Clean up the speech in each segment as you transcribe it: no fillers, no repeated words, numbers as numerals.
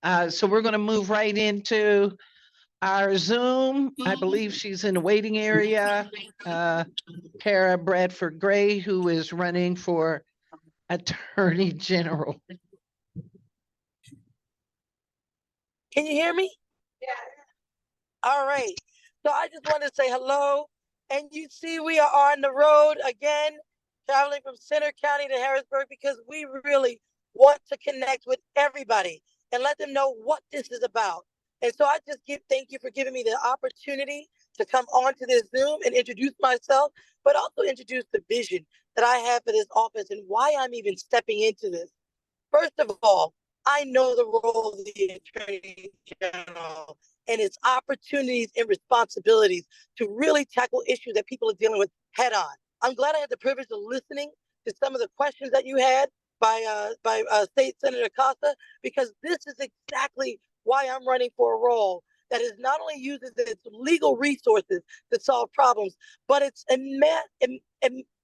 So we're going to move right into our Zoom. I believe she's in the waiting area. Kier Bradford Grey, who is running for Attorney General. Can you hear me? Yeah. All right. So I just want to say hello. And you see, we are on the road again, traveling from Center County to Harrisburg because we really want to connect with everybody and let them know what this is about. And so I just thank you for giving me the opportunity to come onto this Zoom and introduce myself, but also introduce the vision that I have for this office and why I'm even stepping into this. First of all, I know the role of the Attorney General and its opportunities and responsibilities to really tackle issues that people are dealing with head on. I'm glad I had the privilege of listening to some of the questions that you had by State Senator Costa, because this is exactly why I'm running for a role that is not only uses its legal resources to solve problems, but it's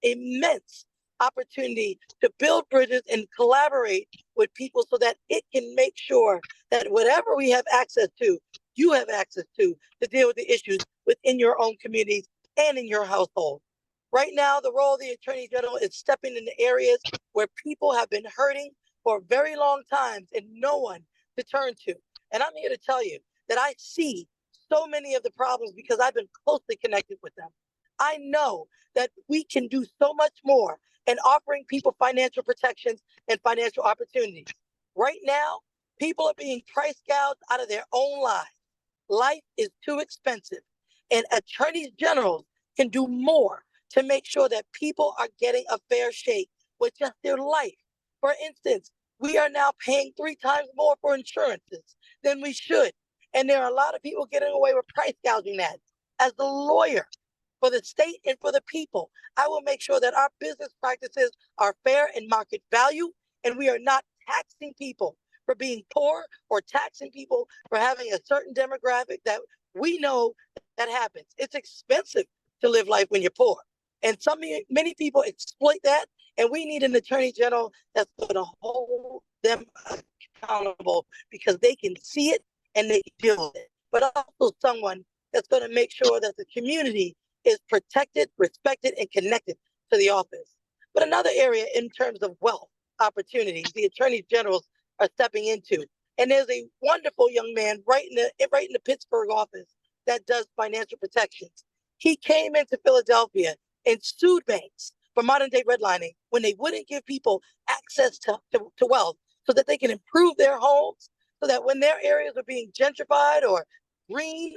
immense opportunity to build bridges and collaborate with people so that it can make sure that whatever we have access to, you have access to deal with the issues within your own communities and in your household. Right now, the role of the Attorney General is stepping into areas where people have been hurting for very long times and no one to turn to. And I'm here to tell you that I see so many of the problems because I've been closely connected with them. I know that we can do so much more in offering people financial protections and financial opportunities. Right now, people are being price gouged out of their own lives. Life is too expensive, and attorneys generals can do more to make sure that people are getting a fair shake with just their life. For instance, we are now paying 3 times more for insurances than we should. And there are a lot of people getting away with price gouging that. As the lawyer for the state and for the people, I will make sure that our business practices are fair and market value, and we are not taxing people for being poor or taxing people for having a certain demographic that we know that happens. It's expensive to live life when you're poor. And many people exploit that, and we need an attorney general that's going to hold them accountable because they can see it and they can deal with it. But also someone that's going to make sure that the community is protected, respected, and connected to the office. But another area in terms of wealth opportunities, the attorney generals are stepping into. And there's a wonderful young man right in the Pittsburgh office that does financial protections. He came into Philadelphia and sued banks for modern day redlining when they wouldn't give people access to wealth so that they can improve their homes, so that when their areas were being gentrified or green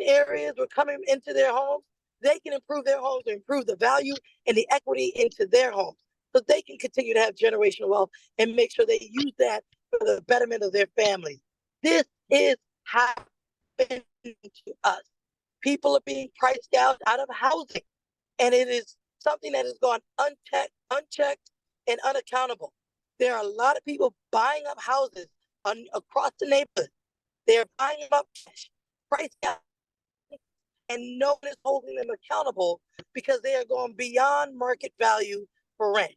areas were coming into their homes, they can improve their homes or improve the value and the equity into their homes so they can continue to have generational wealth and make sure they use that for the betterment of their families. This is happening to us. People are being priced out of housing, and it is something that has gone unchecked, and unaccountable. There are a lot of people buying up houses across the neighborhood. They're buying them up priced out, and no one is holding them accountable because they are going beyond market value for rent.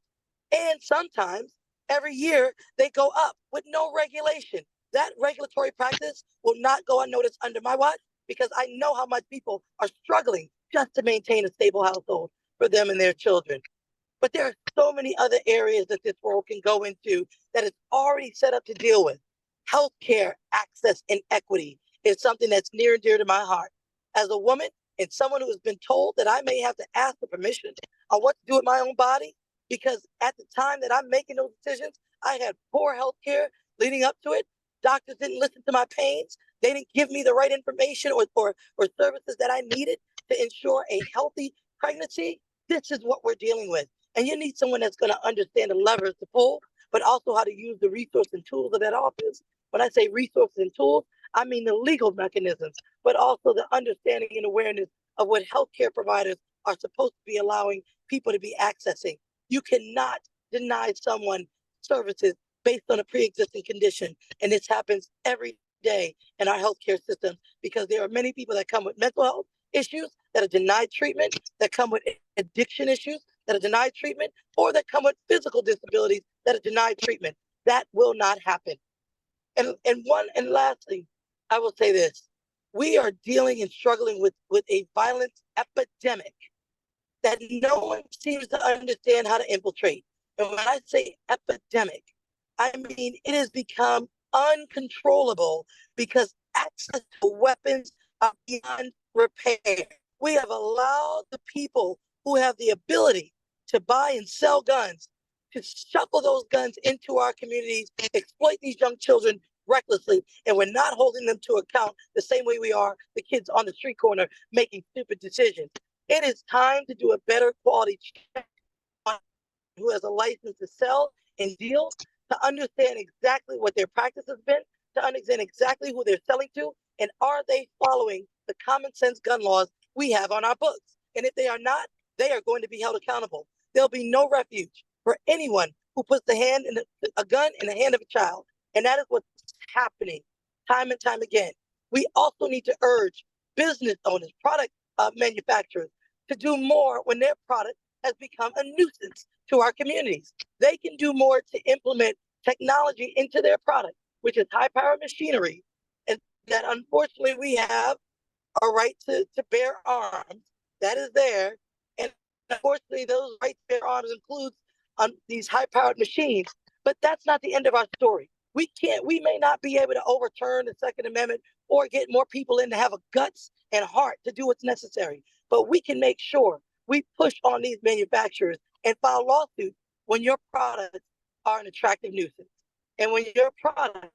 And sometimes every year they go up with no regulation. That regulatory practice will not go unnoticed under my watch because I know how much people are struggling just to maintain a stable household for them and their children. But there are so many other areas that this world can go into that is already set up to deal with. Healthcare access and equity is something that's near and dear to my heart. As a woman and someone who has been told that I may have to ask for permission on what to do with my own body, because at the time that I'm making those decisions, I had poor health care leading up to it. Doctors didn't listen to my pains. They didn't give me the right information or services that I needed to ensure a healthy pregnancy. This is what we're dealing with. And you need someone that's going to understand the levers to pull, but also how to use the resources and tools of that office. When I say resources and tools, I mean the legal mechanisms, but also the understanding and awareness of what healthcare providers are supposed to be allowing people to be accessing. You cannot deny someone services based on a pre-existing condition. And this happens every day in our healthcare system because there are many people that come with mental health issues that are denied treatment, that come with addiction issues that are denied treatment, or that come with physical disabilities that are denied treatment. That will not happen. And lastly, I will say this. We are dealing and struggling with a violence epidemic that no one seems to understand how to infiltrate. And when I say epidemic, I mean it has become uncontrollable because access to weapons are beyond repair. We have allowed the people who have the ability to buy and sell guns to shuffle those guns into our communities, exploit these young children recklessly, and we're not holding them to account the same way we are the kids on the street corner making stupid decisions. It is time to do a better quality check on who has a license to sell and deal, to understand exactly what their practice has been, to understand exactly who they're selling to, and are they following the common sense gun laws we have on our books. And if they are not, they are going to be held accountable. There'll be no refuge for anyone who puts a gun in the hand of a child. And that is what's happening time and time again. We also need to urge business owners, product manufacturers, to do more when their product has become a nuisance to our communities. They can do more to implement technology into their product, which is high power machinery, and that unfortunately we have a right to bear arms. That is there. And unfortunately, those rights to bear arms includes these high powered machines. But that's not the end of our story. We may not be able to overturn the Second Amendment or get more people in to have a guts and heart to do what's necessary. But we can make sure we push on these manufacturers and file lawsuits when your products are an attractive nuisance. And when your products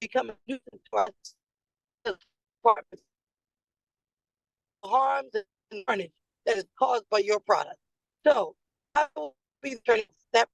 become a nuisance to our departments, harms and carnage that is caused by your product. So I will be the attorney that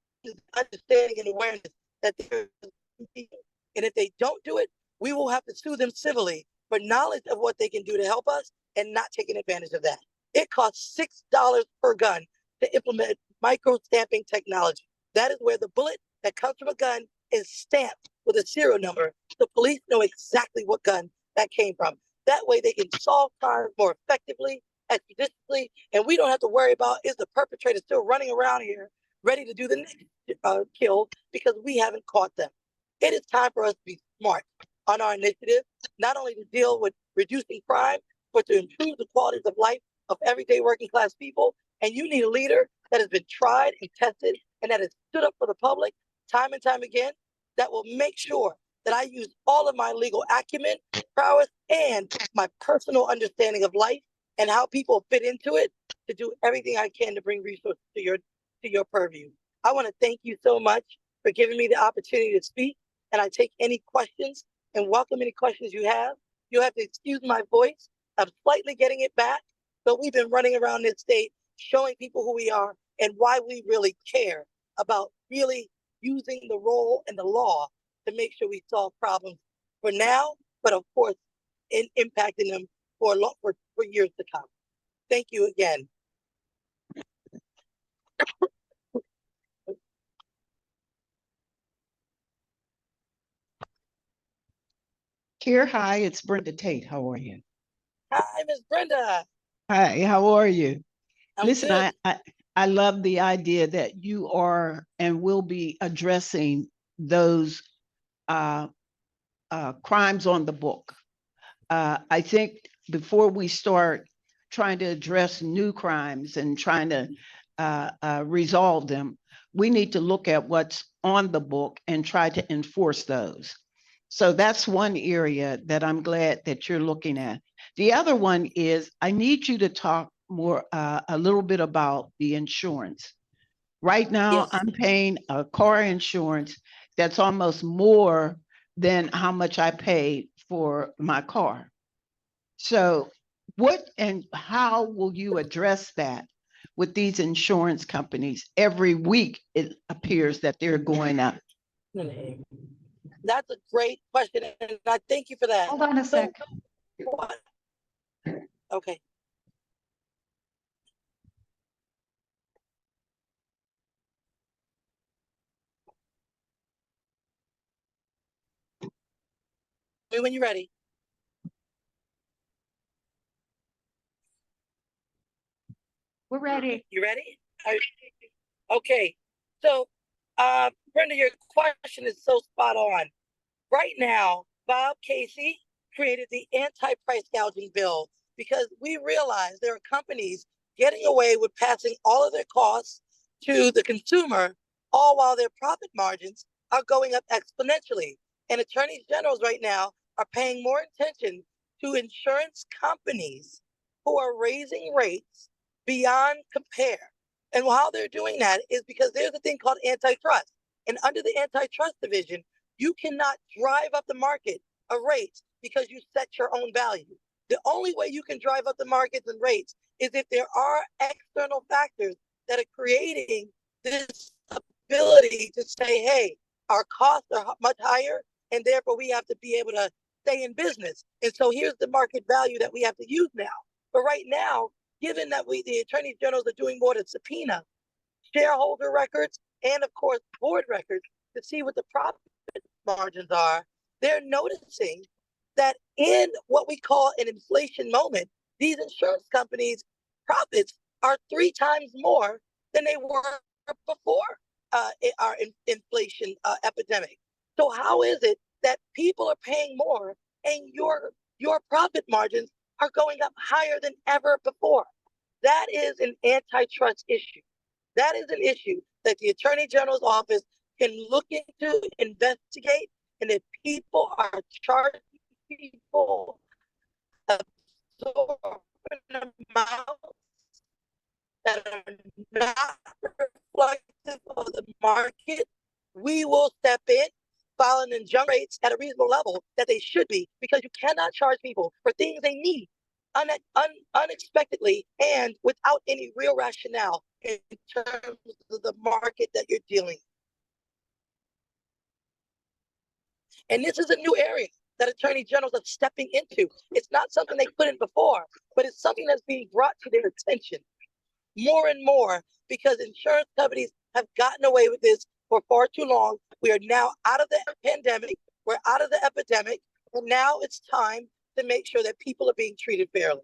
understanding and awareness that there is people. And if they don't do it, we will have to sue them civilly for knowledge of what they can do to help us and not taking advantage of that. It costs $6 per gun to implement micro stamping technology. That is where the bullet that comes from a gun is stamped with a serial number. The police know exactly what gun that came from. That way they can solve crimes more effectively, expeditiously, and we don't have to worry about is the perpetrator still running around here ready to do the next kill because we haven't caught them. It is time for us to be smart on our initiative, not only to deal with reducing crime, but to improve the qualities of life of everyday working class people. And you need a leader that has been tried and tested and that has stood up for the public time and time again, that will make sure that I use all of my legal acumen, prowess, and my personal understanding of life and how people fit into it to do everything I can to bring resources to your purview. I want to thank you so much for giving me the opportunity to speak, and I take any questions and welcome any questions you have. You'll have to excuse my voice. I'm slightly getting it back, but we've been running around this state showing people who we are and why we really care about really using the role and the law to make sure we solve problems for now, but of course, in impacting them for years to come. Thank you again. Kier, hi, it's Brenda Tate. How are you? Hi, Miss Brenda. Hi, how are you? I'm Listen, good. I love the idea that you are and will be addressing those uh, crimes on the book. I think before we start trying to address new crimes and trying to resolve them, we need to look at what's on the book and try to enforce those. So that's one area that I'm glad that you're looking at. The other one is I need you to talk more, a little bit about the insurance. Right now, Yes. I'm paying a car insurance that's almost more than how much I paid for my car. So, what and how will you address that with these insurance companies? Every week, it appears that they're going up. That's a great question, and I thank you for that. Hold on a So, sec. okay. When you're ready. We're ready. You ready? Okay. So, Brenda, your question is so spot on. Right now, Bob Casey created the anti-price gouging bill because we realize there are companies getting away with passing all of their costs to the consumer, all while their profit margins are going up exponentially. And attorneys generals right now are paying more attention to insurance companies who are raising rates beyond compare. And how they're doing that is because there's a thing called antitrust. And under the antitrust division, you cannot drive up the market of rates because you set your own value. The only way you can drive up the markets and rates is if there are external factors that are creating this ability to say, hey, our costs are much higher, and therefore we have to be able to stay in business. And so here's the market value that we have to use now. But right now, given that the attorneys generals are doing more to subpoena shareholder records and of course board records to see what the profit margins are, they're noticing that in what we call an inflation moment, these insurance companies' profits are 3 times more than they were before our inflation epidemic. So how is it that people are paying more and your profit margins are going up higher than ever before? That is an antitrust issue. That is an issue that the Attorney General's office can look into, investigate, and if people are charging people absorbent amounts that are not reflective of the market, we will step in, file an injunction rates at a reasonable level that they should be, because you cannot charge people for things they need unexpectedly and without any real rationale in terms of the market that you're dealing. And this is a new area that attorney generals are stepping into. It's not something they couldn't before, but it's something that's being brought to their attention more and more because insurance companies have gotten away with this for far too long. We are now out of the pandemic, we're out of the epidemic, and now it's time to make sure that people are being treated fairly.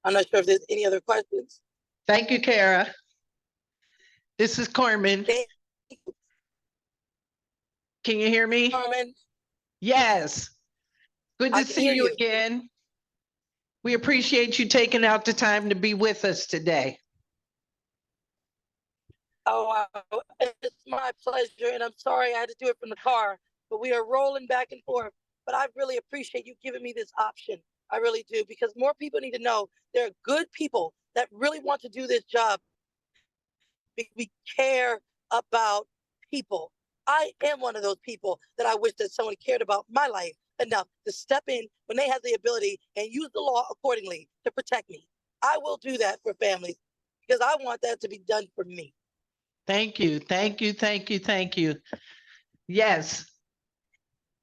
I'm not sure if there's any other questions. Thank you, Kara. This is Carmen. Can you hear me? Carmen? Yes. Good to see you again. We appreciate you taking out the time to be with us today. Oh, it's my pleasure, and I'm sorry I had to do it from the car, but we are rolling back and forth. But I really appreciate you giving me this option. I really do, because more people need to know there are good people that really want to do this job. We care about people. I am one of those people that I wish that someone cared about my life enough to step in when they have the ability and use the law accordingly to protect me. I will do that for families because I want that to be done for me. Thank you. Thank you. Thank you. Thank you. Yes.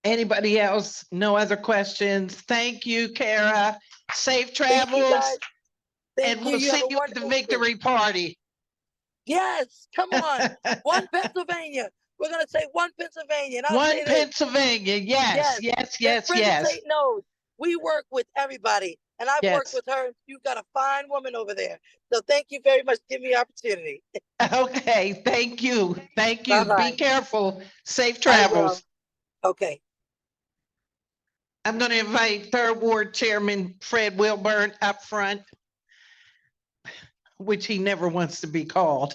Anybody else? No other questions? Thank you, Kara. Safe travels. And we'll see you at the victory party. Yes, come on. One Pennsylvania. We're going to say one Pennsylvania. And one Pennsylvania. Yes, yes, yes, yes. Tate knows we work with everybody. And I've worked with her. You've got a fine woman over there. So thank you very much for giving me the opportunity. Okay, thank you. Thank you. Bye-bye. Be careful. Safe travels. Okay. I'm going to invite Third Ward Chairman Fred Wilburn up front, which he never wants to be called.